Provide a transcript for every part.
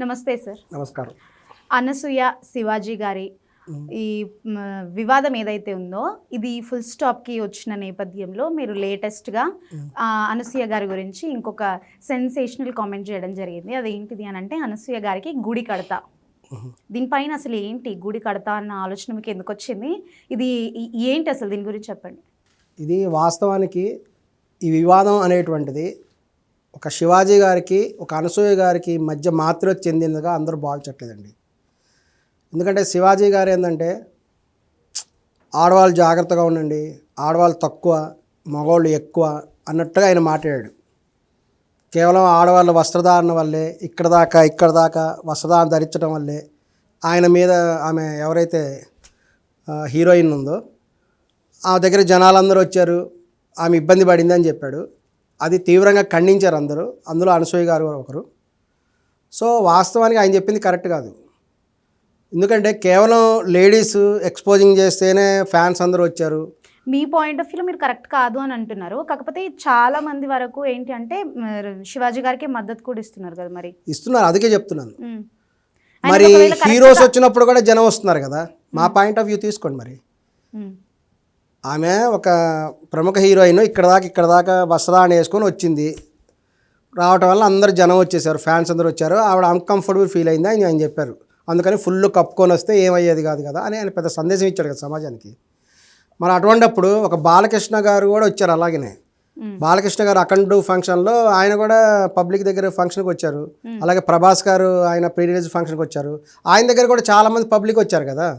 నమస్తే సార్. నమస్కారం. అనసూయ శివాజీ గారి ఈ వివాదం ఏదైతే ఉందో ఇది ఫుల్ స్టాప్కి వచ్చిన నేపథ్యంలో మీరు లేటెస్ట్గా అనసూయ గారి గురించి ఇంకొక సెన్సేషనల్ కామెంట్ చేయడం జరిగింది. అదేంటిది అని అంటే అనసూయ గారికి గుడి కడతా. దీనిపైన అసలు ఏంటి గుడి కడతా అన్న ఆలోచన మీకు ఎందుకు వచ్చింది? ఇది ఏంటి అసలు దీని గురించి చెప్పండి. ఇది వాస్తవానికి ఈ వివాదం అనేటువంటిది ఒక శివాజీ గారికి ఒక అనసూయ గారికి మధ్య మాత్రమే చెందినదిగా అందరూ భావించట్లేదండి. ఎందుకంటే శివాజీ గారు ఏంటంటే ఆడవాళ్ళు జాగ్రత్తగా ఉండండి, ఆడవాళ్ళు తక్కువ మగవాళ్ళు ఎక్కువ అన్నట్టుగా ఆయన మాట్లాడాడు. కేవలం ఆడవాళ్ళ వస్త్రధారణ వల్లే ఇక్కడ దాకా వస్త్రధారణ ధరించడం వల్లే ఆయన మీద ఆమె ఎవరైతే హీరోయిన్ ఉందో ఆ దగ్గర జనాలందరూ వచ్చారు, ఆమె ఇబ్బంది పడింది అని చెప్పాడు. అది తీవ్రంగా ఖండించారు అందరూ, అందులో అనసూయ గారు ఒకరు. సో వాస్తవానికి ఆయన చెప్పింది కరెక్ట్ కాదు. ఎందుకంటే కేవలం లేడీస్ ఎక్స్పోజింగ్ చేస్తేనే ఫ్యాన్స్ అందరూ వచ్చారు. మీ పాయింట్ ఆఫ్ వ్యూలో మీరు కరెక్ట్ కాదు అని అంటున్నారు. కాకపోతే చాలా మంది వరకు ఏంటి అంటే శివాజీ గారికి మద్దతు కూడా ఇస్తున్నారు కదా. మరి ఇస్తున్నారు, అందుకే చెప్తున్నాను. మరి హీరోస్ వచ్చినప్పుడు కూడా జనం వస్తున్నారు కదా. మా పాయింట్ ఆఫ్ వ్యూ తీసుకోండి. మరి ఆమె ఒక ప్రముఖ హీరోయిన్ ఇక్కడ దాకా వస్త్రధారణ వేసుకొని వచ్చింది. రావటం వల్ల అందరు జనం వచ్చేసారు, ఫ్యాన్స్ అందరూ వచ్చారు. ఆవిడ అన్కంఫర్టబుల్ ఫీల్ అయింది అని ఆయన చెప్పారు. అందుకని ఫుల్ కప్పుకొని వస్తే ఏమయ్యేది కాదు కదా అని ఆయన పెద్ద సందేశం ఇచ్చాడు కదా సమాజానికి. మరి అటువంటిప్పుడు ఒక బాలకృష్ణ గారు కూడా వచ్చారు. అలాగనే బాలకృష్ణ గారు అఖండ ఫంక్షన్లో ఆయన కూడా పబ్లిక్ దగ్గర ఫంక్షన్కి వచ్చారు. అలాగే ప్రభాస్ గారు ఆయన ప్రీ రిలీజ్ ఫంక్షన్కి వచ్చారు. ఆయన దగ్గర కూడా చాలామంది పబ్లిక్ వచ్చారు కదా.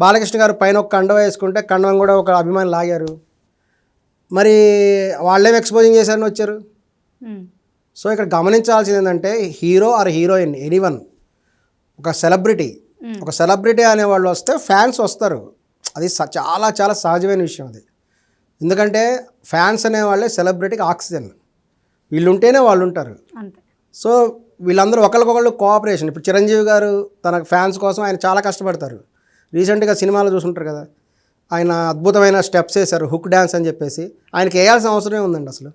బాలకృష్ణ గారు పైన ఒక కండవ వేసుకుంటే కండవం కూడా ఒక అభిమాని లాగారు. మరి వాళ్ళేం ఎక్స్పోజింగ్ చేశారని వచ్చారు. సో ఇక్కడ గమనించాల్సింది ఏంటంటే హీరో ఆర్ హీరోయిన్ ఎనీవన్ ఒక సెలబ్రిటీ అనేవాళ్ళు వస్తే ఫ్యాన్స్ వస్తారు. అది చాలా చాలా సహజమైన విషయం అది. ఎందుకంటే ఫ్యాన్స్ అనేవాళ్ళే సెలబ్రిటీకి ఆక్సిజన్. వీళ్ళు ఉంటేనే వాళ్ళు ఉంటారు. సో వీళ్ళందరూ ఒకరికొకళ్ళు కోఆపరేషన్. ఇప్పుడు చిరంజీవి గారు తన ఫ్యాన్స్ కోసం ఆయన చాలా కష్టపడతారు. రీసెంట్గా సినిమాలో చూసుంటారు కదా, ఆయన అద్భుతమైన స్టెప్స్ వేశారు, హుక్ డ్యాన్స్ అని చెప్పేసి. ఆయనకి వేయాల్సిన అవసరమే ఉందండి. అసలు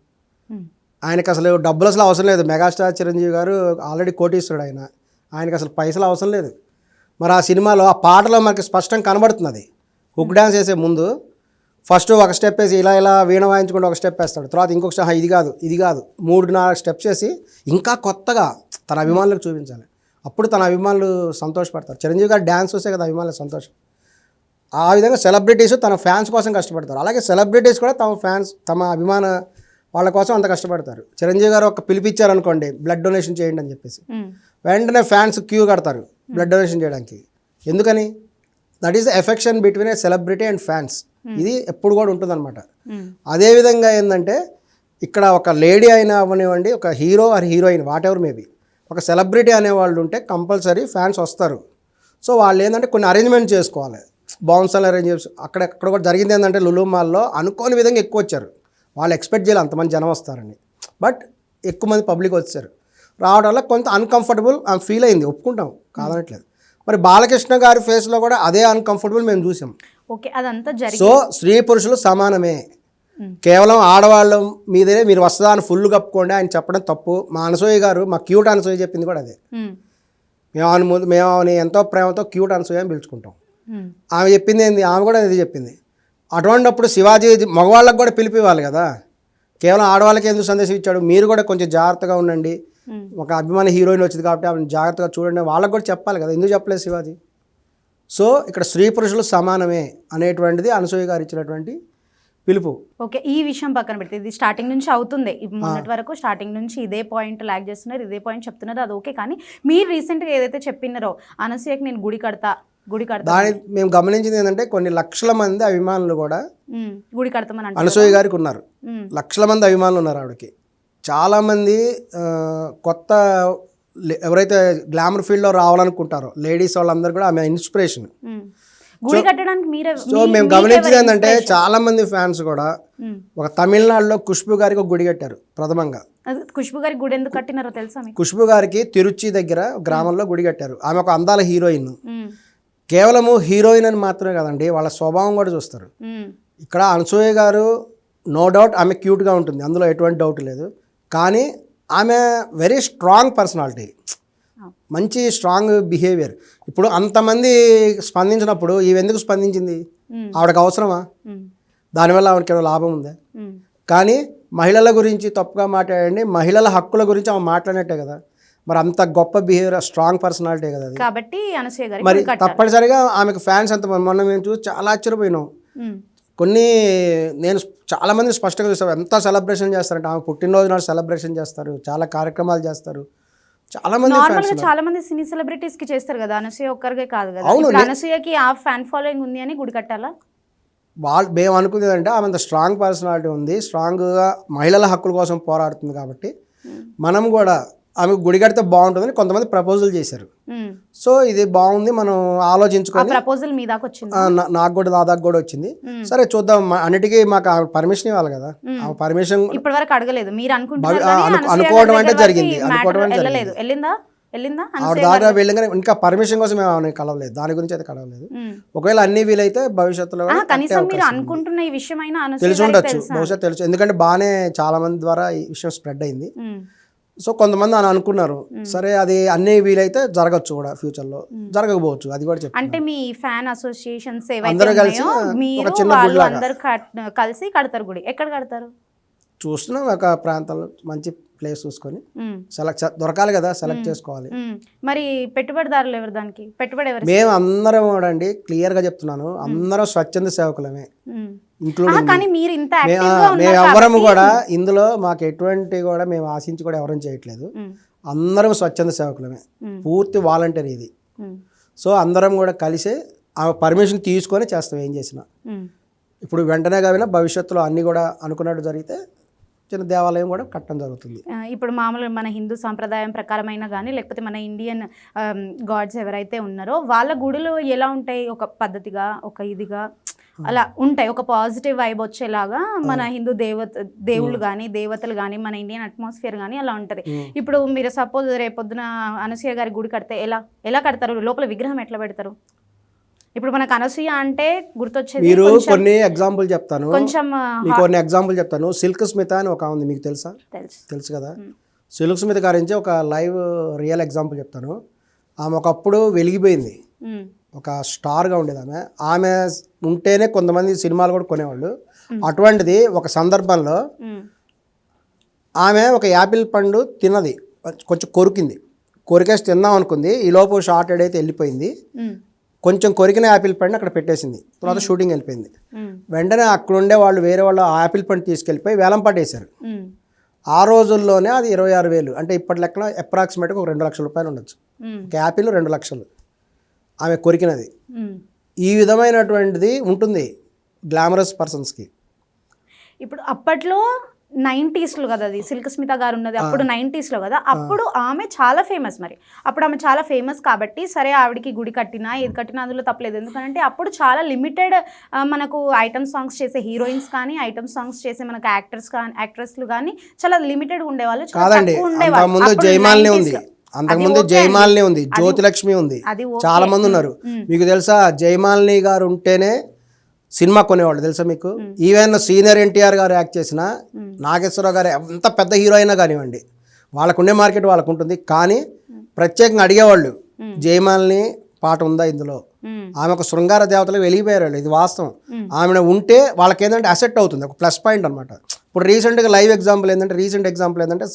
ఆయనకు అసలు డబ్బులు అసలు అవసరం లేదు. మెగాస్టార్ చిరంజీవి గారు ఆల్రెడీ కోటీశ్వరుడు. ఆయనకు అసలు పైసలు అవసరం లేదు. మరి ఆ సినిమాలో ఆ పాటలో మనకి స్పష్టంగా కనబడుతుంది. హుక్ డ్యాన్స్ వేసే ముందు ఫస్ట్ ఒక స్టెప్ వేసి ఇలా వీణ వాయించుకుంటూ ఒక స్టెప్ వేస్తాడు. తర్వాత ఇంకొక స్టెప్ ఇది కాదు 3-4 స్టెప్స్ వేసి ఇంకా కొత్తగా తన అభిమానులకు చూపించాలి. అప్పుడు తన అభిమానులు సంతోషపడతారు. చిరంజీవి గారు డ్యాన్స్ చూసే కదా అభిమానులు సంతోషం. ఆ విధంగా సెలబ్రిటీస్ తన ఫ్యాన్స్ కోసం కష్టపడతారు. అలాగే సెలబ్రిటీస్ కూడా తమ అభిమాన వాళ్ళ కోసం అంత కష్టపడతారు. చిరంజీవి గారు ఒక పిలిపించారనుకోండి, బ్లడ్ డొనేషన్ చేయండి అని చెప్పేసి, వెంటనే ఫ్యాన్స్ క్యూ కడతారు బ్లడ్ డొనేషన్ చేయడానికి. ఎందుకని? That is the affection between A celebrity and fans. ఇది ఎప్పుడు కూడా ఉంటుందన్నమాట. అదేవిధంగా ఏంటంటే ఇక్కడ ఒక లేడీ అయినా అవ్వనివ్వండి, ఒక hero or heroine what ever maybe, ఒక సెలబ్రిటీ అనేవాళ్ళు ఉంటే కంపల్సరీ ఫ్యాన్స్ వస్తారు. సో వాళ్ళు ఏంటంటే కొన్ని అరేంజ్మెంట్ చేసుకోవాలి, బౌన్సర్లు అరేంజ్ చేసి. అక్కడ కూడా జరిగింది ఏంటంటే లులు మాల్లో అనుకోని విధంగా ఎక్కువ వచ్చారు. వాళ్ళు ఎక్స్పెక్ట్ చేయాలి అంతమంది జనం వస్తారని. బట్ ఎక్కువ మంది పబ్లిక్ వచ్చారు. రావడం వల్ల కొంత అన్కంఫర్టబుల్ ఫీల్ అయింది, ఒప్పుకుంటాం, కాదనట్లేదు. మరి బాలకృష్ణ గారి ఫేస్లో కూడా అదే అన్కంఫర్టబుల్ మేము చూసాం. సో స్త్రీ పురుషులు సమానమే, కేవలం ఆడవాళ్ళ మీదే మీరు వస్తుందని ఫుల్ కప్పుకోండి ఆయన చెప్పడం తప్పు. మా అనసూయ గారు, మా క్యూట్ అనసూయ చెప్పింది కూడా అదే. మేము ఆమె ఎంతో ప్రేమతో క్యూట్ అనసూయ అని పిలుచుకుంటాం. ఆమె చెప్పింది ఏంది, ఆమె కూడా ఇది చెప్పింది. అటువంటిప్పుడు శివాజీ మగవాళ్ళకు కూడా పిలిపివ్వాలి కదా, కేవలం ఆడవాళ్ళకి ఎందుకు సందేశం ఇచ్చాడు? మీరు కూడా కొంచెం జాగ్రత్తగా ఉండండి, ఒక అభిమాన హీరోయిన్ వచ్చింది కాబట్టి ఆమె జాగ్రత్తగా చూడండి, వాళ్ళకు కూడా చెప్పాలి కదా. ఎందుకు చెప్పలేదు శివాజీ? సో ఇక్కడ స్త్రీ పురుషులు సమానమే అనేటువంటిది అనసూయ గారు ఇచ్చినటువంటి పిలుపు. ఓకే, ఈ విషయం పక్కన పెడితే ఇది స్టార్టింగ్ నుంచి అవుతుంది. మొన్నటి వరకు స్టార్టింగ్ నుంచి ఇదే పాయింట్ లాగ్ చేస్తున్నారు, ఇదే పాయింట్ చెప్తున్నారు, అది ఓకే. కానీ మీరు రీసెంట్గా ఏదైతే చెప్పినారో అనసూయకి నేను గుడి కడతా దాని మేము గమనించింది ఏంటంటే కొన్ని లక్షల మంది అభిమానులు కూడా గుడి కడతామని అనసూయ గారికి ఉన్నారు. లక్షల మంది అభిమానులు ఉన్నారు ఆవిడకి. చాలామంది కొత్త ఎవరైతే గ్లామర్ ఫీల్డ్లో రావాలనుకుంటారో లేడీస్ వాళ్ళందరూ కూడా ఆమె ఇన్స్పిరేషన్. సో మేము గమనించింది ఏంటంటే చాలా మంది ఫ్యాన్స్ కూడా ఒక తమిళనాడులో ఖుష్బు గారికి ఒక గుడి కట్టారు ప్రథమంగా. ఖుష్బు గారికి గుడి ఎందుకు కట్టినారో తెలుసా? ఖుష్బు గారికి తిరుచి దగ్గర గ్రామంలో గుడి కట్టారు. ఆమె ఒక అందాల హీరోయిన్. కేవలము హీరోయిన్ అని మాత్రమే కదండి, వాళ్ళ స్వభావం కూడా చూస్తారు. ఇక్కడ అనసూయ గారు నో డౌట్ ఆమె క్యూట్గా ఉంటుంది, అందులో ఎటువంటి డౌట్ లేదు. కానీ ఆమె వెరీ స్ట్రాంగ్ పర్సనాలిటీ. మంచి స్ట్రాంగ్ బిహేవియర్. ఇప్పుడు అంతమంది స్పందించినప్పుడు ఈవెందుకు స్పందించింది? ఆవిడకి అవసరమా? దానివల్ల ఆవిడకి ఏదో లాభం ఉందా? కానీ మహిళల గురించి తప్పుగా మాట్లాడండి, మహిళల హక్కుల గురించి ఆమె మాట్లాడినట్టే కదా. మరి అంత గొప్ప బిహేవియర్, స్ట్రాంగ్ పర్సనాలిటీ కదా అది. కాబట్టి అనసూయ గారు మరి తప్పనిసరిగా ఆమెకు ఫ్యాన్స్ ఎంత మొన్న మేము చూసి చాలా ఆశ్చర్యపోయినాం. కొన్ని నేను చాలామంది స్పష్టంగా చూస్తాను, ఎంత సెలబ్రేషన్ చేస్తారంటే ఆమె పుట్టినరోజు నాడు సెలబ్రేషన్ చేస్తారు, చాలా కార్యక్రమాలు చేస్తారు. చాలా మంది నార్మల్ గా చాలా మంది సినీ సెలబ్రిటీస్ కి చేస్తారు కదా, అనసూయ ఒక్కరికే కాదు కదా. ఇప్పుడు అనసూయకి ఆ ఫ్యాన్ ఫాలోయింగ్ ఉంది అని గుడి కట్టాలా? మేము అనుకునేది అంటే ఆమె అంత స్ట్రాంగ్ పర్సనాలిటీ ఉంది, స్ట్రాంగ్గా మహిళల హక్కుల కోసం పోరాడుతుంది కాబట్టి మనం కూడా ఆమె గుడి కడితే బాగుంటుందని కొంతమంది ప్రపోజల్ చేశారు. సో ఇది బాగుంది, మనం ఆలోచించుకొని ప్రపోజల్ మీ దాకా వచ్చింది, నాకు కూడా దాదాపు కూడా వచ్చింది. సరే చూద్దాం, అన్నిటికీ మాకు పర్మిషన్ ఇవ్వాలి కదా. ఆ పర్మిషన్ ఇప్పటి వరకు అడగలేదు, మీరు అనుకోవడం అంటే జరిగింది, అనుకోవడం అంటే ఆవిడ దాకా వెళ్ళగానే ఇంకా పర్మిషన్ కోసం మేము కలవలేదు, దాని గురించి అయితే కలవలేదు. ఒకవేళ అన్ని వీలైతే భవిష్యత్తులో తెలిసి ఉండొచ్చు, బహుశా తెలుసు, ఎందుకంటే బాగానే చాలా మంది ద్వారా ఈ విషయం స్ప్రెడ్ అయింది. సో కొంతమంది అని అనుకున్నారు, సరే అది అన్ని వీలైతే జరగచ్చు కూడా, ఫ్యూచర్లో జరగకపోవచ్చు, అది కూడా చెప్పారు. అంటే మీ ఫ్యాన్ అసోసియేషన్స్ అందరూ కలిసి ఒక చిన్న గుడి లాగా కలిసి కడతారు. గుడి ఎక్కడ కడతారు? చూస్తున్నాం, ఒక ప్రాంతంలో మంచి ప్లేస్ చూసుకొని సెలెక్ట్ దొరకాలి కదా, సెలెక్ట్ చేసుకోవాలి. మరి పెట్టుబడిదారులు ఎవరు? దానికి పెట్టుబడి ఎవరు? మేము అందరం అండి, క్లియర్ గా చెప్తున్నాను, అందరం స్వచ్ఛంద సేవకులమే. మేము ఎవరము కూడా ఇందులో మాకు ఎటువంటి కూడా మేము ఆశించి కూడా ఎవరం చేయట్లేదు. అందరం స్వచ్ఛంద సేవకులమే, పూర్తి వాలంటీర్ ఇది. సో అందరం కూడా కలిసి ఆ పర్మిషన్ తీసుకొని చేస్తాం ఏం చేసినా. ఇప్పుడు వెంటనే కావినా భవిష్యత్తులో అన్నీ కూడా అనుకున్నట్టు జరిగితే చిన్న దేవాలయం కూడా కట్టడం జరుగుతుంది. ఇప్పుడు మామూలుగా మన హిందూ సాంప్రదాయం ప్రకారమైన కానీ లేకపోతే మన ఇండియన్ గాడ్స్ ఎవరైతే ఉన్నారో వాళ్ళ గుడులు ఎలా ఉంటాయి? ఒక పద్ధతిగా, ఒక ఇదిగా అలా ఉంటాయి, ఒక పాజిటివ్ వైబ్ వచ్చేలాగా మన హిందూ దేవుళ్ళు కానీ దేవతలు కానీ మన ఇండియన్ అట్మాస్ఫియర్ కానీ అలా ఉంటుంది. ఇప్పుడు మీరు సపోజ్ రేపొద్దున అనసూయ గారి గుడి కడితే ఎలా కడతారు? లోపల విగ్రహం ఎట్లా పెడతారు? ఇప్పుడు మనకు అనసూయ అంటే గుర్తొచ్చేది, మీరు కొన్ని ఎగ్జాంపుల్ చెప్తాను, కొంచెం కొన్ని ఎగ్జాంపుల్ చెప్తాను. సిల్క్ స్మిత అని ఒక ఉంది, మీకు తెలుసా? తెలుసు కదా. సిల్క్ స్మిత గురించి ఒక లైవ్ రియల్ ఎగ్జాంపుల్ చెప్తాను. ఆమె ఒకప్పుడు వెలిగిపోయింది, ఒక స్టార్గా ఉండేది ఆమె. ఆమె ఉంటేనే కొంతమంది సినిమాలు కూడా కొనేవాళ్ళు. అటువంటిది ఒక సందర్భంలో ఆమె ఒక యాపిల్ పండు తిన్నది, కొంచెం కొరికింది, కొరికేసి తిందాం అనుకుంది. ఈ లోపు షార్టెడ్ అయితే వెళ్ళిపోయింది. కొంచెం కొరికిన యాపిల్ పండు అక్కడ పెట్టేసింది, తర్వాత షూటింగ్ వెళ్ళిపోయింది. వెంటనే అక్కడ ఉండే వాళ్ళు వేరే వాళ్ళు ఆ యాపిల్ పండు తీసుకెళ్ళిపోయి వేలం పట్టేశారు. ఆ రోజుల్లోనే అది 26,000, అంటే ఇప్పటి లెక్కన అప్రాక్సిమేట్గా ఒక 2 లక్షల రూపాయలు ఉండొచ్చు. ఒక యాపిల్ 2 లక్షలు ఆమె కొరికినది. ఈ విధమైనటువంటిది ఉంటుంది గ్లామరస్ పర్సన్స్కి. ఇప్పుడు అప్పట్లో 90sలో కదా, అది సిల్క్ స్మిత గారు ఉన్నది అప్పుడు 90sలో కదా. అప్పుడు ఆమె చాలా ఫేమస్. మరి అప్పుడు ఆమె చాలా ఫేమస్ కాబట్టి సరే ఆవిడకి గుడి కట్టినా ఏది కట్టినా అందులో తప్పలేదు. ఎందుకంటే అప్పుడు చాలా లిమిటెడ్ మనకు ఐటమ్ సాంగ్స్ చేసే హీరోయిన్స్ కానీ ఐటమ్ సాంగ్స్ చేసే మనకు యాక్ట్రెస్లు కానీ చాలా లిమిటెడ్ ఉండేవాళ్ళు. అంతకుముందు జయమాలిని ఉంది, అంతకుముందు జయమాలిని ఉంది, జ్యోతిలక్ష్మి ఉంది, చాలా మంది ఉన్నారు. మీకు తెలుసా జయమాలిని గారు ఉంటేనే సినిమా కొనేవాళ్ళు, తెలుసా మీకు? ఈవెన్ సీనియర్ ఎన్టీఆర్ గారు యాక్ట్ చేసిన, నాగేశ్వరరావు గారు ఎంత పెద్ద హీరో అయినా కానివ్వండి, వాళ్ళకుండే మార్కెట్ వాళ్ళకు ఉంటుంది. కానీ ప్రత్యేకంగా అడిగేవాళ్ళు జయమాలిని పాట ఉందా ఇందులో. ఆమె ఒక శృంగార దేవతలు వెలిగిపోయారు వాళ్ళు, ఇది వాస్తవం. ఆమె ఉంటే వాళ్ళకి ఏంటంటే అసెట్ అవుతుంది, ఒక ప్లస్ పాయింట్ అనమాట. ఇప్పుడు రీసెంట్ ఎగ్జాంపుల్ ఏంటంటే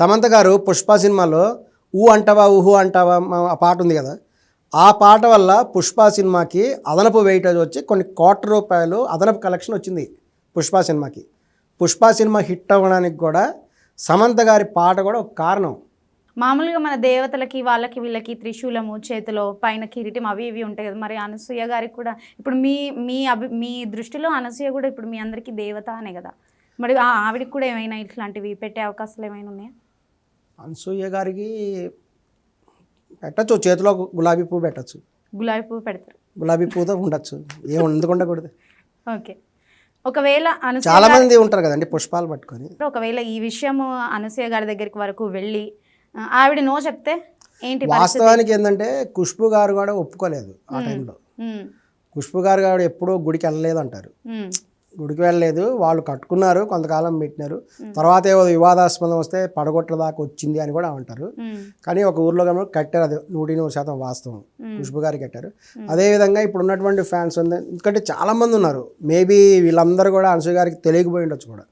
సమంత గారు పుష్ప సినిమాలో ఊ అంటావా ఊహు అంటావా ఆ పాట ఉంది కదా. ఆ పాట వల్ల పుష్ప సినిమాకి అదనపు వెయిటేజ్ వచ్చి కొన్ని కోట్ల రూపాయలు అదనపు కలెక్షన్ వచ్చింది పుష్ప సినిమాకి. పుష్ప సినిమా హిట్ అవ్వడానికి కూడా సమంత గారి పాట కూడా ఒక కారణం. మామూలుగా మన దేవతలకి వాళ్ళకి వీళ్ళకి త్రిశూలము చేతిలో పైన కిరీటం అవి ఇవి ఉంటాయి కదా. మరి అనసూయ గారికి కూడా ఇప్పుడు మీ దృష్టిలో అనసూయ కూడా ఇప్పుడు మీ అందరికీ దేవత అనే కదా. మరి ఆవిడకి కూడా ఏమైనా ఇట్లాంటివి పెట్టే అవకాశాలు ఏమైనా ఉన్నాయా? అనసూయ గారికి పెట్టచ్చు, చేతిలో గులాబీ పువ్వు పెట్టచ్చు. గులాబీ పువ్వు పెడతారు, గులాబీ పువ్వుతో ఉండొచ్చు, ఎందుకు ఉండకూడదు. ఓకే. ఒకవేళ చాలా మంది ఉంటారు కదండి పుష్పాలు పట్టుకొని. ఒకవేళ ఈ విషయం అనసూయ గారి దగ్గరికి వరకు వెళ్ళి ఆవిడ నో చెప్తే ఏంటి? వాస్తవానికి ఏంటంటే ఖుష్బు గారు కూడా ఒప్పుకోలేదు ఆ టైంలో. ఖుష్బు గారు ఎప్పుడూ గుడికి వెళ్ళలేదు అంటారు. గుడికి వెళ్ళలేదు, వాళ్ళు కట్టుకున్నారు, కొంతకాలం పెట్టినారు, తర్వాత ఏవో వివాదాస్పదం వస్తే పడగొట్టదాకా వచ్చింది అని కూడా అంటారు. కానీ ఒక ఊర్లో కనుక కట్టారు, అది 100% వాస్తవం, ఖుష్బు గారు కట్టారు. అదేవిధంగా ఇప్పుడు ఉన్నటువంటి ఫ్యాన్స్ ఉంది, ఎందుకంటే చాలామంది ఉన్నారు, మేబీ వీళ్ళందరూ కూడా అనసూయ గారికి తెలియకపోయి ఉండొచ్చు కూడా,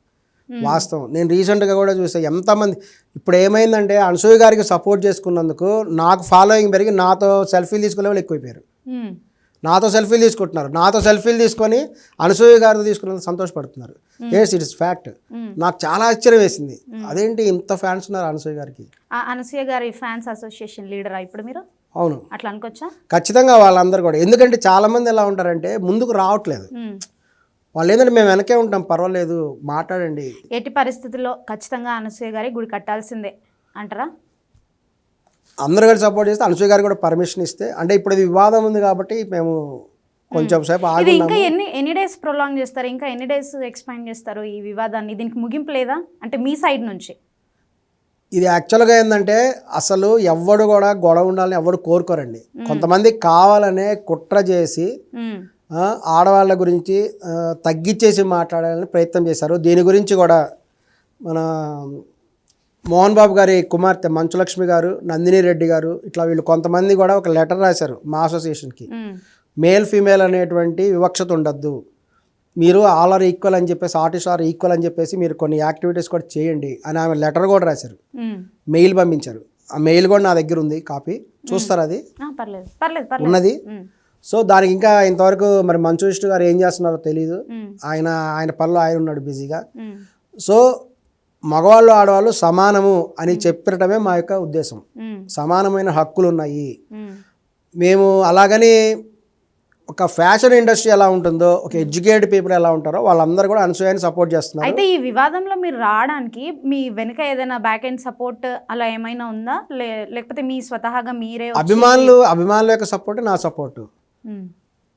వాస్తవం. నేను రీసెంట్గా కూడా చూసాను ఎంతమంది, ఇప్పుడు ఏమైందంటే అనసూయ గారికి సపోర్ట్ చేసుకున్నందుకు నాకు ఫాలోయింగ్ పెరిగి నాతో సెల్ఫీలు తీసుకునే వాళ్ళు ఎక్కువైపోయారు. నాతో సెల్ఫీలు తీసుకుంటున్నారు, నాతో సెల్ఫీలు తీసుకొని అనసూయ గారితో తీసుకున్నందుకు సంతోషపడుతున్నారు. Yes, it is fact. నాకు చాలా ఆశ్చర్యం వేసింది, అదేంటి ఇంత ఫ్యాన్స్ ఉన్నారు అనసూయ గారికి. అనసూయ గారి ఫ్యాన్స్ అసోసియేషన్ లీడరా ఇప్పుడు మీరు? అవును, అట్లా అనుకోవచ్చా? ఖచ్చితంగా వాళ్ళందరూ కూడా. ఎందుకంటే చాలామంది ఎలా ఉంటారంటే ముందుకు రావట్లేదు, వాళ్ళు ఏంటంటే మేము వెనకే ఉంటాం, పర్వాలేదు మాట్లాడండి. ఎట్టి పరిస్థితుల్లో ఖచ్చితంగా అనసూయ గారి గుడి కట్టాల్సిందే అంటారా? అందరూ కూడా సపోర్ట్ చేస్తే అనసూయ గారు కూడా పర్మిషన్ ఇస్తే, అంటే ఇప్పుడు ఇది వివాదం ఉంది కాబట్టి మేము కొంచెం సేపు ఆగి ఇంకా ఎన్ని డేస్ ప్రొలాంగ్ చేస్తారు, ఇంకా ఎన్ని డేస్ ఎక్స్పాండ్ చేస్తారు ఈ వివాదాన్ని? దీనికి ముగింపు లేదా అంటే మీ సైడ్ నుంచి? ఇది యాక్చువల్గా ఏంటంటే అసలు ఎవడు కూడా గొడవ ఉండాలని ఎవరు కోరుకోరండి. కొంతమంది కావాలనే కుట్ర చేసి ఆడవాళ్ళ గురించి తగ్గించేసి మాట్లాడాలని ప్రయత్నం చేశారు. దీని గురించి కూడా మన మోహన్ బాబు గారి కుమార్తె మంచులక్ష్మి గారు, నందిని రెడ్డి గారు, ఇట్లా వీళ్ళు కొంతమంది కూడా ఒక లెటర్ రాశారు మా అసోసియేషన్కి. మేల్ ఫీమేల్ అనేటువంటి వివక్షత ఉండద్దు, మీరు ఆల్ ఆర్ ఈక్వల్ అని చెప్పేసి, ఆర్టిస్ట్ ఆర్ ఈక్వల్ అని చెప్పేసి మీరు కొన్ని యాక్టివిటీస్ కూడా చేయండి అని ఆమె లెటర్ కూడా రాశారు, మెయిల్ పంపించారు. ఆ మెయిల్ కూడా నా దగ్గర ఉంది, కాపీ చూస్తారు, అది ఉన్నది. సో దానికి ఇంకా ఇంతవరకు మరి మంచు విష్ణు గారు ఏం చేస్తున్నారో తెలియదు, ఆయన పనిలో ఆయన ఉన్నాడు బిజీగా. సో మగవాళ్ళు ఆడవాళ్ళు సమానము అని చెప్పడమే మా యొక్క ఉద్దేశం. సమానమైన హక్కులు ఉన్నాయి. మేము అలాగని ఒక ఫ్యాషన్ ఇండస్ట్రీ ఎలా ఉంటుందో, ఒక ఎడ్యుకేటెడ్ పీపుల్ ఎలా ఉంటారో వాళ్ళందరూ కూడా అనసూయని సపోర్ట్ చేస్తున్నారు. అయితే ఈ వివాదంలో మీరు రావడానికి మీ వెనుక ఏదైనా బ్యాక్ ఎండ్ సపోర్ట్ అలా ఏమైనా ఉందా, లేకపోతే మీ స్వతహాగా మీరే? అభిమానుల యొక్క సపోర్ట్ నా సపోర్టు.